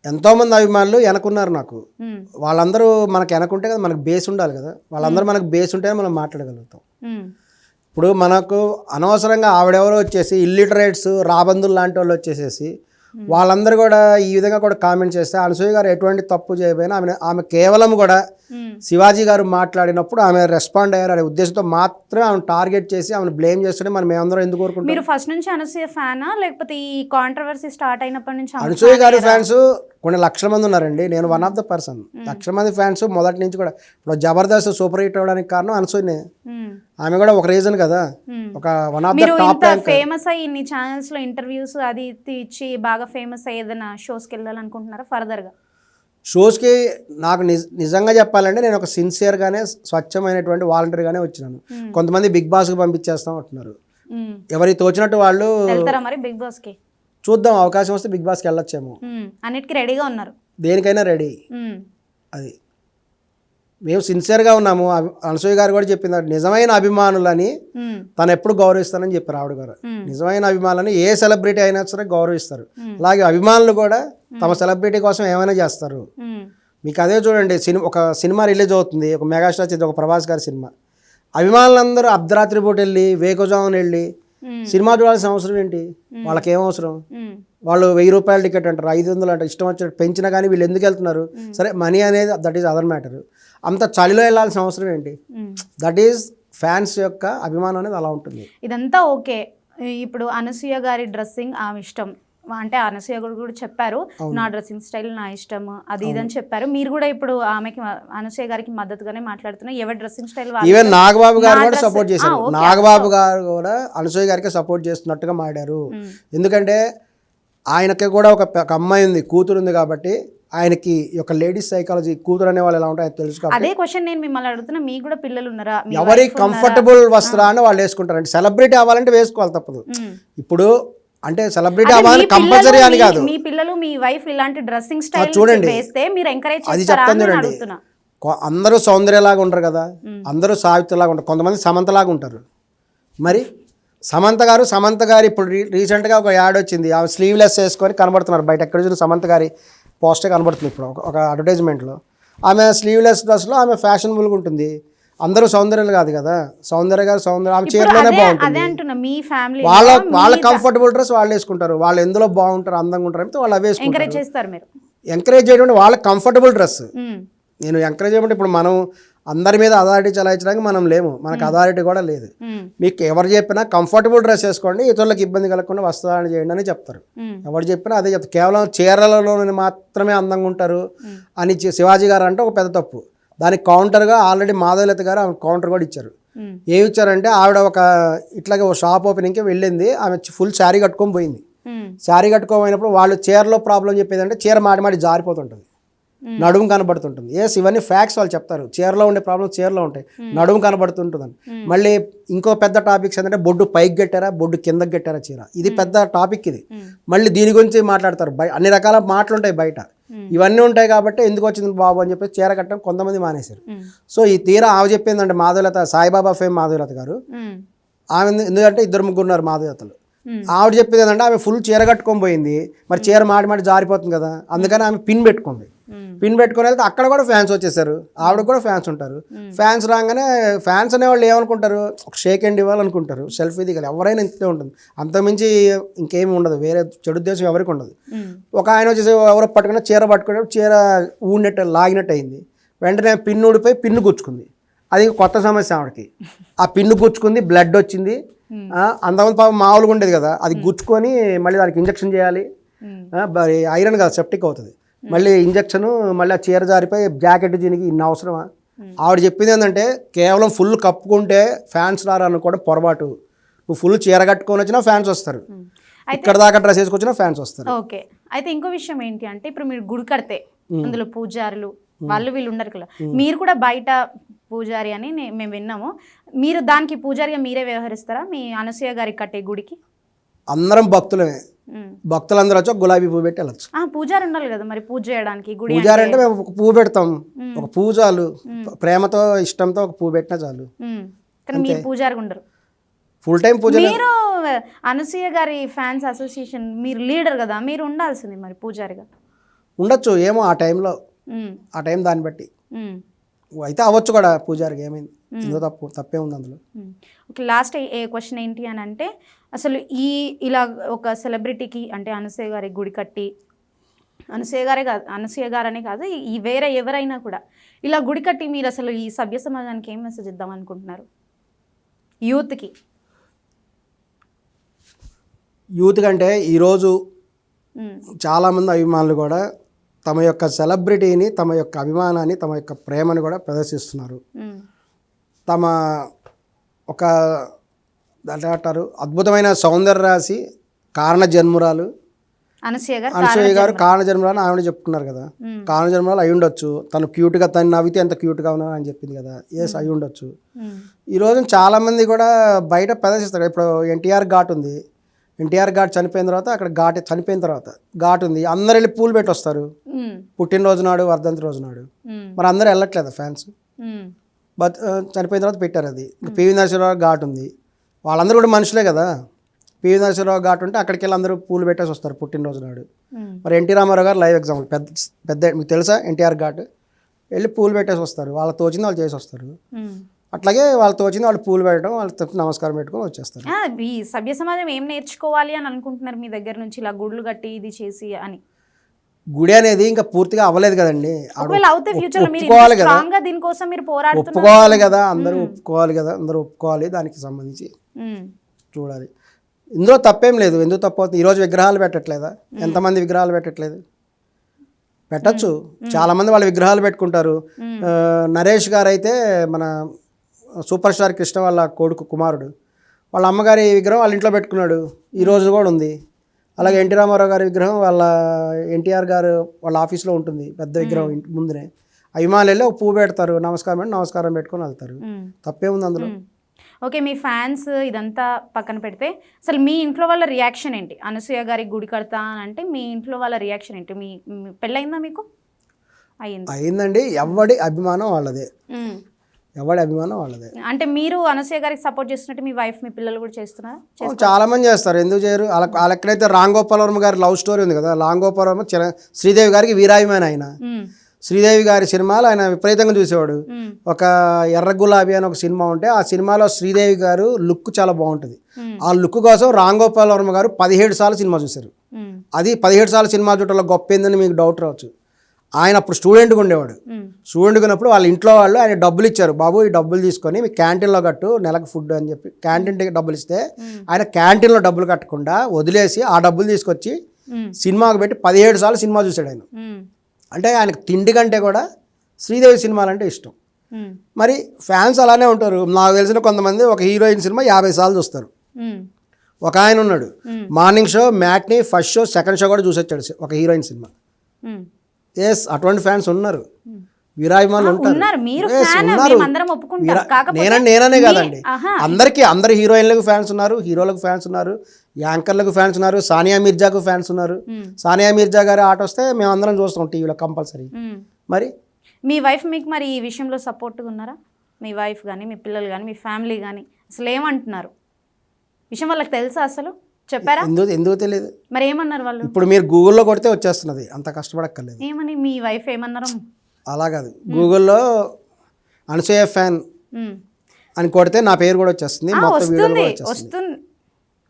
ఎంతోమంది అభిమానులు వెనకున్నారు నాకు. వాళ్ళందరూ మనకు వెనకుంటే కదా మనకు బేస్ ఉండాలి కదా, వాళ్ళందరూ మనకు బేస్ ఉంటేనే మనం మాట్లాడగలుగుతాం. ఇప్పుడు మనకు అనవసరంగా ఆవిడెవరో వచ్చేసి ఇల్లిటరేట్స్, రాబందులు లాంటి వాళ్ళు వచ్చేసేసి వాళ్ళందరూ కూడా ఈ విధంగా కూడా కామెంట్ చేస్తే అనసూయ గారు ఎటువంటి తప్పు చేయబోయినా ఆమె కేవలం కూడా శివాజీ గారు మాట్లాడినప్పుడు ఆమె రెస్పాండ్ అయ్యారు అనే ఉద్దేశంతో మాత్రమే ఆమెను టార్గెట్ చేసి ఆమెను బ్లేమ్ చేస్తుంటే మనం మేమందరం ఎందుకు కోరుకుంటాం? మీరు ఫస్ట్ నుంచి అనసూయ ఫ్యానా, లేకపోతే ఈ కాంట్రవర్సీ స్టార్ట్ అయినప్పటి నుంచి? అనసూయ గారి ఫ్యాన్స్ కొన్ని లక్షల మంది ఉన్నారండి, నేను వన్ ఆఫ్ ద పర్సన్. లక్షల మంది ఫ్యాన్స్ మొదటి నుంచి కూడా. ఇప్పుడు జబర్దస్త్ సూపర్ హిట్ అవ్వడానికి కారణం అనసూయనే, ఆమె కూడా ఒక రీజన్ కదా, ఒక one of the top. Famous అయ్యి ఇన్ని ఛానల్స్ లో ఇంటర్వ్యూస్ అది ఇచ్చి బాగా ఫేమస్ అయ్యి ఏదైనా షోస్కి వెళ్ళాలనుకుంటున్నారా ఫర్దర్గా? షోస్కి నాకు నిజంగా చెప్పాలంటే నేను ఒక సిన్సియర్గానే స్వచ్ఛమైనటువంటి వాలంటీర్గానే వచ్చినాను. కొంతమంది బిగ్ బాస్కి పంపించేస్తాం అంటున్నారు, ఎవరికి తోచినట్టు వాళ్ళు. వెళ్తారా మరి బిగ్ బాస్కి? చూద్దాం, అవకాశం వస్తే బిగ్ బాస్కి వెళ్ళొచ్చేమో. అన్నిటికీ రెడీగా ఉన్నారు? దేనికైనా రెడీ. అది మేము సిన్సియర్గా ఉన్నాము. అనసూయ గారు కూడా చెప్పింది, నిజమైన అభిమానులని తను ఎప్పుడు గౌరవిస్తానని చెప్పారు ఆవిడ గారు. నిజమైన అభిమానులని ఏ సెలబ్రిటీ అయినా సరే గౌరవిస్తారు. అలాగే అభిమానులు కూడా తమ సెలబ్రిటీ కోసం ఏమైనా చేస్తారు. మీకు అదే చూడండి, ఒక సినిమా రిలీజ్ అవుతుంది, ఒక మెగాస్టార్ చేసి ఒక ప్రభాస్ గారి సినిమా, అభిమానులందరూ అర్ధరాత్రి పూట వెళ్ళి వేకోజామున వెళ్ళి సినిమా చూడాల్సిన అవసరం ఏంటి? వాళ్ళకి ఏం అవసరం? వాళ్ళు 1000 రూపాయల టికెట్ అంటారు, 500 అంటారు, ఇష్టం వచ్చినట్టు పెంచినా కానీ వీళ్ళు ఎందుకు వెళ్తున్నారు? సరే, మనీ అనేది దట్ ఈస్ అదర్ మ్యాటర్. అంత చలిలో వెళ్ళాల్సిన అవసరం ఏంటి? దట్ ఈస్ ఫ్యాన్స్ యొక్క అభిమానం అనేది అలా ఉంటుంది. ఇదంతా ఓకే. ఇప్పుడు అనసూయ గారి డ్రెస్సింగ్ ఆమె ఇష్టం అంటే అనసూయ కూడా చెప్పారు, నా డ్రెస్సింగ్ స్టైల్ నా ఇష్టం అది ఇదని చెప్పారు. మీరు కూడా ఇప్పుడు ఆమెకి అనసూయ గారికి మద్దతుగానే మాట్లాడుతున్నారు. ఎవరి డ్రెస్సింగ్ స్టైల్ ఈవెన్ నాగబాబు గారు కూడా సపోర్ట్ చేశారు. నాగబాబు గారు కూడా అనసూయ గారికి సపోర్ట్ చేస్తున్నట్టుగా మాట్లాడారు. ఎందుకంటే ఆయనకి కూడా ఒక అమ్మాయి ఉంది, కూతురు ఉంది కాబట్టి ఆయనకి ఒక లేడీస్ సైకాలజీ, కూతురు అనే వాళ్ళు ఎలా ఉంటాయో తెలుసు కాబట్టి. అదే క్వశ్చన్ నేను మిమ్మల్ని అడుగుతున్నా, మీకు కూడా పిల్లలు ఉన్నారా? ఎవరి కంఫర్టబుల్ వస్త్రాన్ని వాళ్ళు వేసుకుంటారండి. సెలబ్రిటీ అవ్వాలంటే వేసుకోవాలి, తప్పదు. ఇప్పుడు అంటే సెలబ్రిటీ అవ్వాలని కంపల్సరీ అని కాదు. మీ పిల్లలు మీ వైఫ్ ఇలాంటి డ్రెస్సింగ్ స్టైల్ చూడండి వేస్తే మీరు ఎంకరేజ్ అది చెప్తాను చూడండి. అందరూ సౌందర్యలాగా ఉంటారు కదా, అందరూ సావిత్రిలాగా ఉంటారు, కొంతమంది సమంతలాగా ఉంటారు. మరి సమంత గారు ఇప్పుడు రీసెంట్గా ఒక యాడ్ వచ్చింది, ఆమె స్లీవ్లెస్ వేసుకొని కనబడుతున్నారు బయట. ఎక్కడ చూసిన సమంత గారి పోస్టర్ కనబడుతుంది ఇప్పుడు ఒక అడ్వర్టైజ్మెంట్లో. ఆమె స్లీవ్లెస్ డ్రెస్లో ఆమె ఫ్యాషనబుల్గా ఉంటుంది. అందరూ సౌందర్యాలు కాదు కదా, సౌందర్య గారు సౌందర్య ఆమె చీరలోనే బాగుంటుంది. వాళ్ళ కంఫర్టబుల్ డ్రెస్ వాళ్ళు వేసుకుంటారు, వాళ్ళు ఎందులో బాగుంటారు, అందంగా ఉంటారు అంటే వాళ్ళు అవి వేసుకుంటారు. ఎంకరేజ్ చేయడం వాళ్ళ కంఫర్టబుల్ డ్రెస్. నేను ఎంకరేజ్ చేయమంటే ఇప్పుడు మనం అందరి మీద అథారిటీ చలాయించడానికి మనం లేము, మనకు అథారిటీ కూడా లేదు. మీకు ఎవరు చెప్పినా కంఫర్టబుల్ డ్రెస్ వేసుకోండి, ఇతరులకు ఇబ్బంది కలగకుండా వస్త్రధారణ చేయండి అని చెప్తారు. ఎవరు చెప్పినా అదే చెప్తారు. కేవలం చీరలలో మాత్రమే అందంగా ఉంటారు అని శివాజీ గారు అంటే ఒక పెద్ద తప్పు. దానికి కౌంటర్గా ఆల్రెడీ మాధవలత గారు ఆమె కౌంటర్ కూడా ఇచ్చారు. ఏమి ఇచ్చారంటే ఆవిడ ఒక ఇట్లాగే ఒక షాప్ ఓపెనింగ్కి వెళ్ళింది, ఆమె ఫుల్ శారీ కట్టుకొని పోయింది. శారీ కట్టుకోపోయినప్పుడు వాళ్ళు చీరలో ప్రాబ్లం చెప్పేది అంటే చీర మాటి మాటి జారిపోతుంటుంది, నడుము కనబడుతుంటుంది. ఇవన్నీ ఫ్యాక్ట్స్ వాళ్ళు చెప్తారు. చీరలో ఉండే ప్రాబ్లమ్ చీరలో ఉంటాయి, నడుము కనబడుతుంటుందని. మళ్ళీ ఇంకో పెద్ద టాపిక్స్ ఏంటంటే బొడ్డు పైకి కట్టారా బొడ్డు కిందకి కట్టారా చీర, ఇది పెద్ద టాపిక్. ఇది మళ్ళీ దీని గురించి మాట్లాడతారు. అన్ని రకాల మాటలు ఉంటాయి బయట, ఇవన్నీ ఉంటాయి కాబట్టి ఎందుకు వచ్చింది బాబు అని చెప్పి చీర కట్టడం కొంతమంది మానేశారు. సో ఈ తీరా ఆమె చెప్పిందంటే మాధవలత, సాయిబాబా ఫేమ్ మాధవలత గారు, ఆమె ఎందుకంటే 2-3 ఉన్నారు మాధవలతలు. ఆవిడ చెప్పింది ఏంటంటే ఆమె ఫుల్ చీర కట్టుకొని పోయింది, మరి చీర మాటి మాటి జారిపోతుంది కదా, అందుకని ఆమె పిన్ పెట్టుకుంది. పిన్ పెట్టుకొని వెళ్తే అక్కడ కూడా ఫ్యాన్స్ వచ్చేసారు, ఆవిడ కూడా ఫ్యాన్స్ ఉంటారు. ఫ్యాన్స్ రాగానే ఫ్యాన్స్ అనేవాళ్ళు ఏమనుకుంటారు, ఒక షేక్ హ్యాండ్ ఇవ్వాలనుకుంటారు, సెల్ఫీ దిగాలి, ఎవరైనా ఇంతే ఉంటుంది, అంతకుమించి ఇంకేమి ఉండదు, వేరే చెడు ఉద్దేశం ఎవరికి ఉండదు. ఒక ఆయన వచ్చేసి ఎవరో పట్టుకుని చీర పట్టుకునే చీర ఊడినట్టు లాగినట్టు అయింది, వెంటనే పిన్ను ఊడిపోయి పిన్ను గుచ్చుకుంది. అది కొత్త సమస్య ఆవిడకి. ఆ పిన్ను గుచ్చుకుంది, బ్లడ్ వచ్చింది. అంతమంది పాపం మామూలుగా ఉండేది కదా, అది గుచ్చుకొని మళ్ళీ దానికి ఇంజక్షన్ చేయాలి, ఐరన్ కదా సెప్టిక్ అవుతుంది, మళ్ళీ ఇంజక్షను, మళ్ళీ ఆ చీర జారిపోయి జాకెట్ దీనికి ఇన్ని అవసరమా. ఆవిడ చెప్పింది ఏంటంటే కేవలం ఫుల్ కప్పుకుంటే ఫ్యాన్స్ రారని కూడా పొరపాటు. నువ్వు ఫుల్ చీర కట్టుకొని వచ్చినా ఫ్యాన్స్ వస్తారు, ఇక్కడ దాకా డ్రెస్ వేసుకొచ్చినా ఫ్యాన్స్ వస్తారు. ఓకే, అయితే ఇంకో విషయం ఏంటి అంటే ఇప్పుడు మీరు గుడి కడితే అందులో పూజారులు వాళ్ళు వీళ్ళు ఉండరు కదా, మీరు కూడా బయట పూజారి అని మేము విన్నాము, మీరు దానికి పూజారిగా మీరే వ్యవహరిస్తారా మీ అనసూయ గారికి కట్టే గుడికి? అందరం భక్తులమే, భక్తులందరూ వచ్చి గులాబీ పువ్వు పెట్టి వెళ్ళచ్చు. పూజారి ఉండాలి కదా మరి పూజ చేయడానికి. పూజారి అంటే మేము ఒక పువ్వు పెడతాం, ఒక పువ్వు చాలు, ప్రేమతో ఇష్టంతో ఒక పువ్వు పెట్టినా చాలు. కానీ మీరు పూజారి ఉండరు, ఫుల్ టైం పూజ. మీరు అనసూయ గారి ఫ్యాన్స్ అసోసియేషన్ మీరు లీడర్ కదా, మీరు ఉండాల్సింది మరి పూజారిగా. ఉండొచ్చు ఏమో ఆ టైంలో, ఆ టైం దాన్ని బట్టి అయితే అవ్వచ్చు కూడా పూజారికి. ఏమైంది, ఇందులో తప్పే ఉంది అందులో. ఓకే, లాస్ట్ ఏ క్వశ్చన్ ఏంటి అని అంటే అసలు ఇలా ఒక సెలబ్రిటీకి అంటే అనసూయ గారి గుడి కట్టి, అనసూయ గారనే కాదు ఈ వేరే ఎవరైనా కూడా ఇలా గుడి కట్టి మీరు అసలు ఈ సభ్య సమాజానికి ఏం మెసేజ్ ఇద్దాం అనుకుంటున్నారు? యూత్ కంటే ఈరోజు చాలామంది అభిమానులు కూడా తమ యొక్క సెలబ్రిటీని, తమ యొక్క అభిమానాన్ని, తమ యొక్క ప్రేమను కూడా ప్రదర్శిస్తున్నారు. తమ ఒక అంటారు అద్భుతమైన సౌందర్య రాశి కారణ జన్మురాలు అనసూయ గారు కారణ జన్మరాలు ఆవిడ చెప్పుకున్నారు కదా, కారణ జన్మరాలు అయి ఉండొచ్చు. తను క్యూట్గా, తను నవ్వితే ఎంత క్యూట్గా ఉన్నా అని చెప్పింది కదా, ఎస్ అయి ఉండొచ్చు. ఈరోజు చాలామంది కూడా బయట ప్రదర్శిస్తారు. ఇప్పుడు ఎన్టీఆర్ ఘాట్ ఉంది, ఎన్టీఆర్ ఘాట్ చనిపోయిన తర్వాత అక్కడ ఘాట్ ఉంది, అందరు వెళ్ళి పూలు పెట్టి వస్తారు పుట్టినరోజు నాడు, వర్ధంతి రోజు నాడు. మరి అందరూ వెళ్ళట్లేదా ఫ్యాన్స్? బట్ చనిపోయిన తర్వాత పెట్టారు అది. పివి నరసింహరావు ఘాట్ ఉంది, వాళ్ళందరూ కూడా మనుషులే కదా. పివి నరసింహరావు ఘాట్ ఉంటే అక్కడికి వెళ్ళి అందరూ పూలు పెట్టేసి వస్తారు పుట్టినరోజు నాడు. మరి ఎన్టీ రామారావు గారు లైవ్ ఎగ్జాంపుల్, పెద్ద మీకు తెలుసా ఎన్టీఆర్ ఘాట్, వెళ్ళి పూలు పెట్టేసి వస్తారు, వాళ్ళ తోచింది వాళ్ళు చేసి వస్తారు. అట్లాగే వాళ్ళతో వచ్చింది వాళ్ళు పూలు పెట్టడం, వాళ్ళతో నమస్కారం పెట్టుకొని వచ్చేస్తారు. ఈ సభ్య సమాజం ఏం నేర్చుకోవాలి అని అనుకుంటున్నారు మీ దగ్గర నుంచి, ఇలా గుడులు కట్టి ఇది చేసి అని? గుడి అనేది ఇంకా పూర్తిగా అవ్వలేదు కదండి, ఒప్పుకోవాలి కదా, ఒప్పుకోవాలి కదా, అందరూ ఒప్పుకోవాలి, దానికి సంబంధించి చూడాలి. ఇందులో తప్పేం లేదు. ఎందుకు తప్పు అవుతుంది? ఈరోజు విగ్రహాలు పెట్టట్లేదా? ఎంతమంది విగ్రహాలు పెట్టట్లేదు? పెట్టచ్చు, చాలామంది వాళ్ళ విగ్రహాలు పెట్టుకుంటారు. నరేష్ గారు అయితే మన సూపర్ స్టార్ కృష్ణ వాళ్ళ కొడుకు కుమారుడు, వాళ్ళ అమ్మగారి విగ్రహం వాళ్ళ ఇంట్లో పెట్టుకున్నాడు, ఈ రోజు కూడా ఉంది. అలాగే ఎన్టీ రామారావు గారి విగ్రహం వాళ్ళ ఎన్టీఆర్ గారు వాళ్ళ ఆఫీస్లో ఉంటుంది, పెద్ద విగ్రహం ముందునే. అభిమానులు వెళ్ళి ఒక పువ్వు పెడతారు, నమస్కారం పెట్టుకొని వెళ్తారు, తప్పేముంది అందులో? ఓకే, మీ ఫ్యాన్స్ ఇదంతా పక్కన పెడితే అసలు మీ ఇంట్లో వాళ్ళ రియాక్షన్ ఏంటి? అనసూయ గారికి గుడి కడతా అని అంటే మీ ఇంట్లో వాళ్ళ రియాక్షన్ ఏంటి? మీ పెళ్ళయిందా మీకు? అయిందండి. ఎవడి అభిమానం వాళ్ళదే, అంటే మీరు అనసూయ గారికి సపోర్ట్ చేస్తున్నట్టు మీ వైఫ్, మీ పిల్లలు కూడా చేస్తున్నారు? చాలా మంది చేస్తారు, ఎందుకు చేయరు? వాళ్ళ ఎక్కడైతే రామ్ గోపాల్ వర్మ గారి లవ్ స్టోరీ ఉంది కదా, రామ్ గోపాల్ వర్మ శ్రీదేవి గారికి వీరాభిమాని. ఆయన శ్రీదేవి గారి సినిమాలు ఆయన విపరీతంగా చూసేవాడు. ఒక ఎర్ర గులాబీ అని ఒక సినిమా ఉంటే ఆ సినిమాలో శ్రీదేవి గారు లుక్ చాలా బాగుంటుంది. ఆ లుక్ కోసం రామ్ గోపాల్ వర్మ గారు 17 సార్లు సినిమా చూశారు. అది 17 సార్లు సినిమా చూడటంలో గొప్ప ఏందని మీకు డౌట్ రావచ్చు. ఆయన అప్పుడు స్టూడెంట్గా ఉండేవాడు. ఉమ్, స్టూడెంట్గా ఉన్నప్పుడు వాళ్ళ ఇంట్లో వాళ్ళు ఆయన డబ్బులు ఇచ్చారు, బాబు ఈ డబ్బులు తీసుకొని మీ క్యాంటీన్లో కట్టు నెలకు ఫుడ్ అని చెప్పి క్యాంటీన్కి డబ్బులు ఇస్తే ఆయన క్యాంటీన్లో డబ్బులు కట్టకుండా వదిలేసి ఆ డబ్బులు తీసుకొచ్చి ఉమ్, సినిమాకు పెట్టి 17 సార్లు సినిమా చూశాడు ఆయన. ఉమ్, అంటే ఆయనకు తిండి కంటే కూడా శ్రీదేవి సినిమాలంటే ఇష్టం. ఉమ్, మరి ఫ్యాన్స్ అలానే ఉంటారు. నాకు తెలిసిన కొంతమంది ఒక హీరోయిన్ సినిమా 50 సార్లు చూస్తారు. ఉమ్, ఒక ఆయన ఉన్నాడు morning show, matinee, first show, second show కూడా చూసొచ్చాడు ఒక హీరోయిన్ సినిమా. ఉమ్. ఎస్, అటువంటి ఫ్యాన్స్ ఉన్నారు, వీరాభిమానులు ఉన్నారు. ఉంటారు. మీరు Yes, fan, ఉన్నారు. మేమందరం ఒప్పుకుంటాం. కాకపోతే నేననే కాదండి, ఆహా. అందరు హీరోయిన్లకు ఫ్యాన్స్ ఉన్నారు, హీరోలకు ఫ్యాన్స్ ఉన్నారు, యాంకర్లకు ఫ్యాన్స్ ఉన్నారు, సానియా మిర్జాకు ఫ్యాన్స్ ఉన్నారు. సానియా మిర్జా గారి ఆట వస్తే మేము అందరం చూస్తాం టీవీలో కంపల్సరీ. ఉమ్. మరి మీ వైఫ్ మీకు మరి ఈ విషయంలో సపోర్ట్గా ఉన్నారా? మీ వైఫ్ కానీ మీ పిల్లలు కానీ మీ ఫ్యామిలీ కానీ అసలు ఏమంటున్నారు? విషయం వాళ్ళకి తెలుసా? అసలు చెప్పారా? ఎందుకు తెలియదు. మరి ఏమన్నారు వాళ్ళు? ఇప్పుడు మీరు గూగుల్లో కొడితే వచ్చేస్తున్నది, అంత కష్టపడక్కర్లేదు. ఏమని మీ వైఫ్ ఏమన్నారు? అలా కాదు, గూగుల్లో అనసూయ ఫ్యాన్ ఉమ్. అని కొడితే నా పేరు కూడా వచ్చేస్తుంది, మొత్తం వీడియోలు వస్తుంది కూడా వచ్చేస్తుంది. వస్తుంది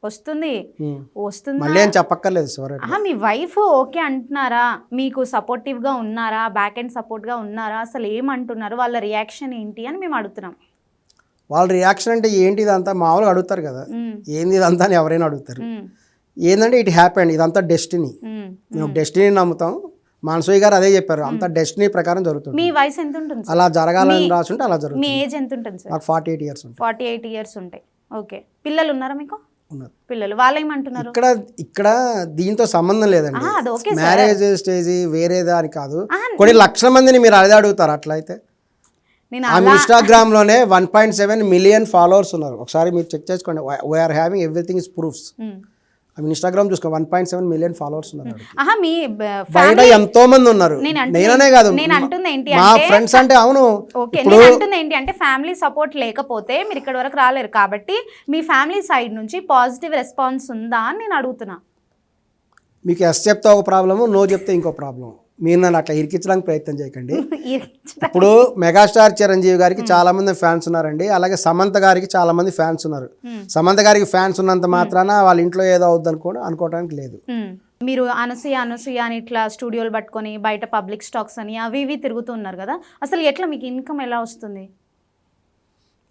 వస్తుంది వస్తుంది. మళ్ళీ ఏం చెప్పక్కర్లేదు సార్. ఆహా, మీ వైఫ్ ఓకే అంటున్నారా? మీకు సపోర్టివ్గా ఉన్నారా? బ్యాక్ అండ్ సపోర్ట్గా ఉన్నారా? అసలు ఏమంటున్నారు? వాళ్ళ రియాక్షన్ ఏంటి అని మేము అడుగుతున్నాం. వాళ్ళ రియాక్షన్ అంటే ఏంటి ఇదంతా మామూలుగా అడుగుతారు కదా, ఏంది ఇదంతా అని ఎవరైనా అడుగుతారు. ఏంటంటే ఇట్ హ్యాపెండ్, ఇదంతా డెస్టినీ. మేము డెస్టినీ నమ్ముతాం. మానసూయ గారు అదే చెప్పారు, అంత డెస్టినీ ప్రకారం జరుగుతుంది. మీ వయసు ఎంత ఉంటుంది? అలా జరగాలని రాసుంటే అలా జరుగుతుంది. మీ ఏజ్ ఎంత ఉంటుంది సార్? నాకు 48 ఇయర్స్ ఉంటాయి. 48 ఇయర్స్ ఉంటాయి. ఓకే. పిల్లలు ఉన్నారా మీకు? ఉన్నారు. పిల్లలు వాళ్ళు ఏమంటున్నారు? ఇక్కడ దీంతో సంబంధం లేదండి. అది ఓకే. మ్యారేజ్ స్టేజ్ వేరేదా అని కాదు, కొన్ని లక్షల మందిని మీరు అదే అడుగుతారు. అట్లయితే నేను ఆమె ఇన్స్టాగ్రామ్లోనే 1.7 మిలియన్ ఫాలోవర్స్ ఉన్నారు. ఒకసారి మీరు చెక్ చేసుకోండి. We are having everything is proofs. ఆమె ఇన్స్టాగ్రామ్ చూసుకో 1.7 మిలియన్ ఫాలోవర్స్ ఉన్నారు. ఆహా, మీ బయట ఎంతో మంది ఉన్నారు. నేననే కాదు, నేను అంటుంది ఏంటి మా అంటే ఫ్రెండ్స్ అంటే అవును. ఓకే, నేను అంటుంది ఏంటి అంటే ఫ్యామిలీ సపోర్ట్ లేకపోతే మీరు ఇక్కడ వరకు రాలేరు. కాబట్టి మీ ఫ్యామిలీ సైడ్ నుంచి పాజిటివ్ రెస్పాన్స్ ఉందా అని నేను అడుగుతున్నా. మీకు ఎస్ చెప్తే ఒక ప్రాబ్లము, నో చెప్తే ఇంకో ప్రాబ్లం. మీరు నన్ను అట్లా ఇరికించడానికి ప్రయత్నం చేయకండి. ఇప్పుడు మెగాస్టార్ చిరంజీవి గారికి చాలా మంది ఫ్యాన్స్ ఉన్నారండి, అలాగే సమంత గారికి చాలా మంది ఫ్యాన్స్ ఉన్నారు. సమంత గారికి ఫ్యాన్స్ ఉన్నంత మాత్రాన వాళ్ళ ఇంట్లో ఏదో అవుద్ది అనుకోవడానికి లేదు. మీరు అనసూయ అని ఇట్లా స్టూడియోలు పట్టుకొని బయట పబ్లిక్ స్టాక్స్ అని అవి ఇవి తిరుగుతున్నారు కదా, అసలు ఎట్లా మీకు ఇన్కమ్ ఎలా వస్తుంది?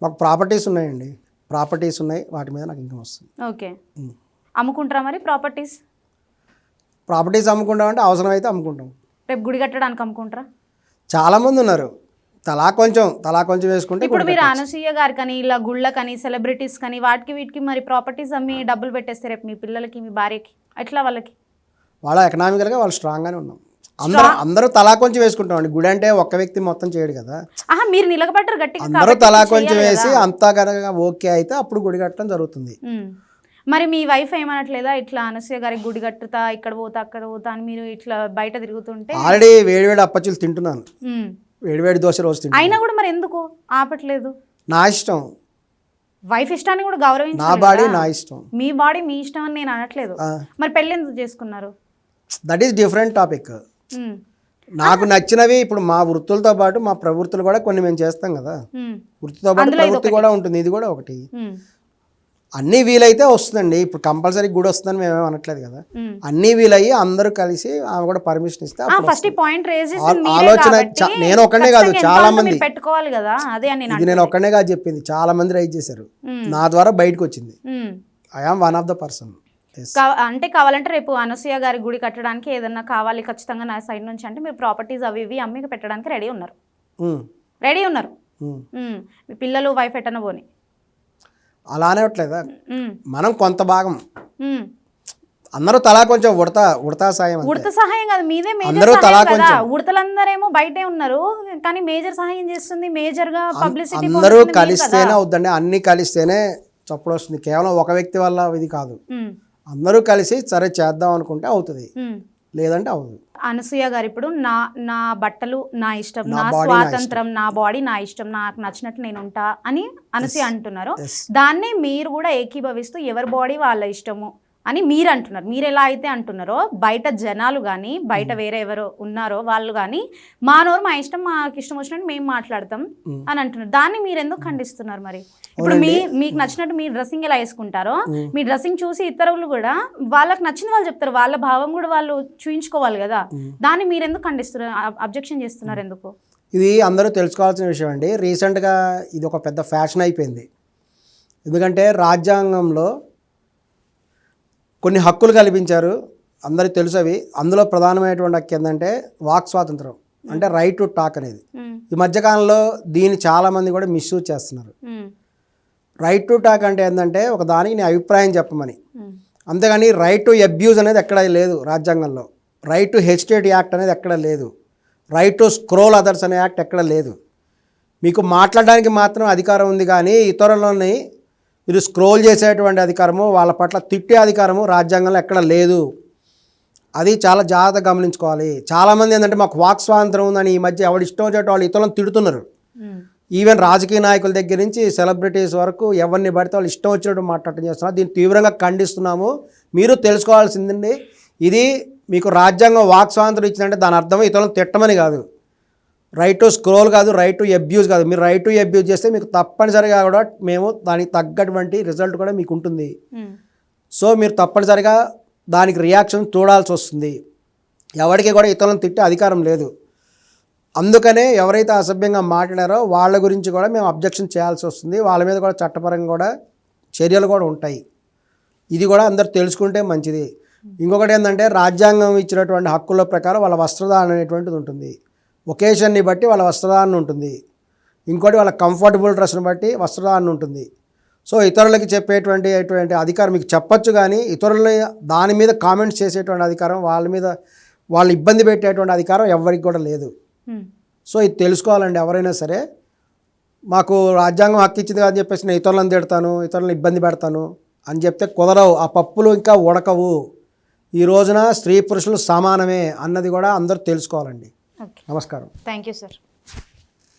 మాకు ప్రాపర్టీస్ ఉన్నాయండి, ప్రాపర్టీస్ ఉన్నాయి, వాటి మీద నాకు ఇన్కమ్ వస్తుంది. ఓకే. అమ్ముకుంటారా మరి ప్రాపర్టీస్? ప్రాపర్టీస్ అమ్ముకుంటామంటే అవసరమైతే అమ్ముకుంటాం. రేపు గుడి కట్టడానికి అమ్ముకుంటారా? చాలా మంది ఉన్నారు, తలా కొంచెం వేసుకుంటే. ఇప్పుడు మీరు అనసూయ గారి కానీ ఇలా గుళ్ళకని సెలబ్రిటీస్ కానీ వాటికి వీటికి మరి ప్రాపర్టీస్ అమ్మి డబ్బులు పెట్టేస్తే రేపు మీ పిల్లలకి మీ భార్యకి ఎట్లా? వాళ్ళ ఎకనామికల్గా వాళ్ళు స్ట్రాంగ్గానే ఉన్నాం. అందరూ తలా కొంచెం వేసుకుంటామండి. గుడి అంటే ఒక్క వ్యక్తి మొత్తం చేయడు కదా. ఆహా, మీరు నిలబడ్డారు గట్టిగా, అందరూ తలా కొంచెం వేసి అంతా కనుక ఓకే అయితే అప్పుడు గుడి కట్టడం జరుగుతుంది. మరి మీ వైఫ్ ఏమనట్లేదా ఇట్లా అనసూయ గారికి గుడి కట్టుతా, ఇక్కడ పోతా అక్కడ పోతా అని మీరు ఇట్లా బయట తిరుగుతుంటే? ఆల్రెడీ వేడివేడి అప్పచ్చులు తింటున్నాను, వేడివేడి దోశ రోజు తింటున్నాను. అయినా కూడా మరి ఎందుకు ఆపట్లేదు? నా ఇష్టం, వైఫ్ ఇష్టాన్ని కూడా గౌరవించాలి. నా బాడీ నా ఇష్టం. మీ బాడీ మీ ఇష్టం అని నేను అనట్లేదు. మరి పెళ్ళి ఎందుకు చేసుకున్నారు? That is different topic. నాకు నచ్చినవి ఇప్పుడు మా వృత్తులతో పాటు మా ప్రవృత్తులు కూడా కొన్ని మేము చేస్తాం కదా. వృత్తితో పాటు ప్రవృత్తి కూడా ఉంటుంది, ఇది కూడా ఒకటి. అన్నీ వీలైతే వస్తుందండి. ఇప్పుడు కంపల్సరీ గుడి వస్తుందని మేము అనట్లేదు కదా. అన్నీ వీలయ్యి అందరూ కలిసి ఆమె కూడా పర్మిషన్ ఇస్తే ఆలోచన. నేను ఒక్కడే కాదు, చాలా మంది పెట్టుకోవాలి కదా. అదే ఇది నేను ఒక్కడే కాదు చెప్పింది, చాలా మంది రైజ్ చేశారు, నా ద్వారా బయటకు వచ్చింది. I am one of the person. అంటే కావాలంటే రేపు అనసూయ గారి గుడి కట్టడానికి ఏదన్నా కావాలి ఖచ్చితంగా నా సైడ్ నుంచి అంటే మీరు ప్రాపర్టీస్ అవి ఇవి అమ్మి పెట్టడానికి రెడీ ఉన్నారు. మీ పిల్లలు వైఫ్ ఎట్టన పోని అలానే అట్లేదా? మనం కొంత భాగం అందరూ తలా కొంచెం ఉడతా సహాయం కాదు, మీదే అందరూ తలా కొంచెం. ఉడతలందరేమో బయటే ఉన్నారు కానీ మేజర్ సహాయం చేస్తుంది, మేజర్ గా పబ్లిసిటీ. అందరూ కలిస్తేనే అవుతుందండి, అన్ని కలిస్తేనే చప్పుడు వస్తుంది. కేవలం ఒక వ్యక్తి వల్ల ఇది కాదు, అందరూ కలిసి సరే చేద్దాం అనుకుంటే అవుతుంది, లేదంటే అవుతుంది. అనసూయ గారు ఇప్పుడు నా బట్టలు నా ఇష్టం, నా స్వాతంత్రం, నా బాడీ నా ఇష్టం, నాకు నచ్చినట్టు నేను ఉంటా అని అనసూయ అంటున్నారు. దాన్నే మీరు కూడా ఏకీభవిస్తూ ఎవరి బాడీ వాళ్ళ ఇష్టము, అని మీరు అంటున్నారు. మీరు ఎలా అయితే అంటున్నారో బయట జనాలు కానీ బయట వేరే ఎవరో ఉన్నారో వాళ్ళు కానీ మా నోరు మా ఇష్టం, మాకు ఇష్టం వచ్చినట్టు మేము మాట్లాడతాం అని అంటున్నారు. దాన్ని మీరు ఎందుకు ఖండిస్తున్నారు? మరి ఇప్పుడు మీకు నచ్చినట్టు మీ డ్రెస్సింగ్ ఎలా వేసుకుంటారో మీ డ్రెస్సింగ్ చూసి ఇతరులు కూడా వాళ్ళకి నచ్చిన వాళ్ళు చెప్తారు, వాళ్ళ భావం కూడా వాళ్ళు చూయించుకోవాలి కదా. దాన్ని మీరు ఎందుకు ఖండిస్తున్నారు, అబ్జెక్షన్ చేస్తున్నారు ఎందుకు? ఇది అందరూ తెలుసుకోవాల్సిన విషయం అండి. రీసెంట్గా ఇది ఒక పెద్ద ఫ్యాషన్ అయిపోయింది. ఎందుకంటే రాజ్యాంగంలో కొన్ని హక్కులు కల్పించారు, అందరికి తెలుసు అవి. అందులో ప్రధానమైనటువంటి హక్కు ఏంటంటే వాక్ స్వాతంత్రం, అంటే రైట్ టు టాక్ అనేది. ఈ మధ్యకాలంలో దీన్ని చాలామంది కూడా మిస్యూజ్ చేస్తున్నారు. రైట్ టు టాక్ అంటే ఏంటంటే ఒక దానికి నీ అభిప్రాయం చెప్పమని, అంతేగాని రైట్ టు అబ్యూజ్ అనేది ఎక్కడ లేదు రాజ్యాంగంలో. రైట్ టు హెసిటేట్ యాక్ట్ అనేది ఎక్కడ లేదు. రైట్ టు స్క్రోల్ అదర్స్ అనే యాక్ట్ ఎక్కడ లేదు. మీకు మాట్లాడడానికి మాత్రం అధికారం ఉంది, కానీ ఇతరులని మీరు స్క్రోల్ చేసేటువంటి అధికారము, వాళ్ళ పట్ల తిట్టే అధికారము రాజ్యాంగంలో ఎక్కడ లేదు. అది చాలా జాగ్రత్తగా గమనించుకోవాలి. చాలామంది ఏంటంటే మాకు వాక్ స్వాతంత్రం ఉందని ఈ మధ్య ఎవరు ఇష్టం వచ్చేట వాళ్ళు ఇతరులను తిడుతున్నారు. ఈవెన్ రాజకీయ నాయకుల దగ్గర నుంచి సెలబ్రిటీస్ వరకు ఎవరిని పడితే వాళ్ళు ఇష్టం వచ్చినట్టు మాట్లాడటం చేస్తున్నారు. దీన్ని తీవ్రంగా ఖండిస్తున్నాము. మీరు తెలుసుకోవాల్సిందండి, ఇది మీకు రాజ్యాంగం వాక్ స్వాతంత్రం ఇచ్చిందంటే దాని అర్థం ఇతరులను తిట్టమని కాదు. రైట్ టు స్క్రోల్ కాదు, రైట్ టు అబ్యూజ్ కాదు. మీరు రైట్ టు అబ్యూజ్ చేస్తే మీకు తప్పనిసరిగా కూడా మేము దానికి తగ్గటువంటి రిజల్ట్ కూడా మీకు ఉంటుంది. సో మీరు తప్పనిసరిగా దానికి రియాక్షన్ చూడాల్సి వస్తుంది. ఎవరికి కూడా ఇతరులను తిట్టే అధికారం లేదు. అందుకనే ఎవరైతే అసభ్యంగా మాట్లాడారో వాళ్ళ గురించి కూడా మేము అబ్జెక్షన్ చేయాల్సి వస్తుంది. వాళ్ళ మీద కూడా చట్టపరంగా కూడా చర్యలు కూడా ఉంటాయి. ఇది కూడా అందరు తెలుసుకుంటే మంచిది. ఇంకొకటి ఏంటంటే రాజ్యాంగం ఇచ్చినటువంటి హక్కుల ప్రకారం వాళ్ళ వస్త్రధారణ అనేటువంటిది ఉంటుంది. ఒకేషన్ని బట్టి వాళ్ళ వస్త్రధారణ ఉంటుంది. ఇంకోటి వాళ్ళ కంఫర్టబుల్ డ్రెస్ని బట్టి వస్త్రధారణ ఉంటుంది. సో ఇతరులకి చెప్పేటువంటి అధికారం మీకు చెప్పొచ్చు, కానీ ఇతరులని దాని మీద కామెంట్స్ చేసేటువంటి అధికారం, వాళ్ళ మీద వాళ్ళు ఇబ్బంది పెట్టేటువంటి అధికారం ఎవరికి కూడా లేదు. సో ఇది తెలుసుకోవాలండి ఎవరైనా సరే. మాకు రాజ్యాంగం హక్కు ఇచ్చింది అని చెప్పేసి నేను ఇతరులను తిడతాను, ఇతరులను ఇబ్బంది పెడతాను అని చెప్తే కుదరవు. ఆ పప్పులు ఇంకా ఉడకవు. ఈ రోజున స్త్రీ పురుషులు సమానమే అన్నది కూడా అందరూ తెలుసుకోవాలండి. నమస్కారం. Thank you sir.